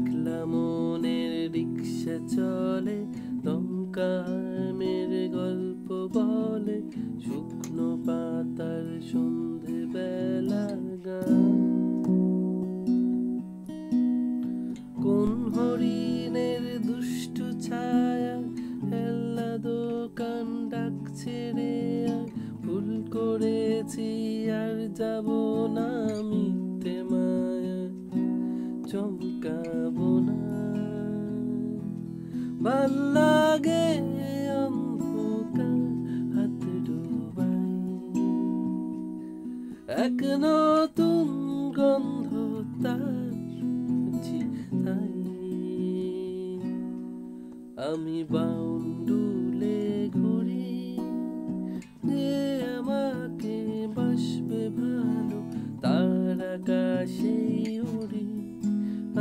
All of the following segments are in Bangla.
একলা মনের রিক্সা চলে, দমকামের গল্প বলে, শুকনো পাতার সন্ধে বেলার গান। কোন হরিণের দুষ্টু ছায়া হেল্লা দোকান ডাকছে রে, আর ভুল করেছি আর যাব না মিথ্যে মায়া, চমকাবো না। ভাল লাগে অন্ধকার হাত ডোবাই, এক নতুন গন্ধ তার তাই। আমি বাউন্ডুলে ঘুরি, যে আমাকে বাসবে ভালো, তার আকাশে উড়ি,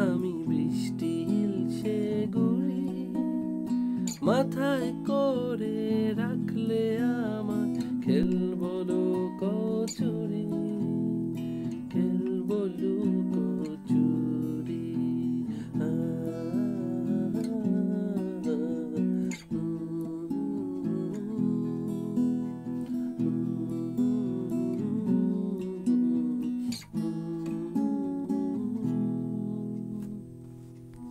আমি বৃষ্টি ইলশে গুড়ি, মাথায় করে রাখলে আমার খেলবো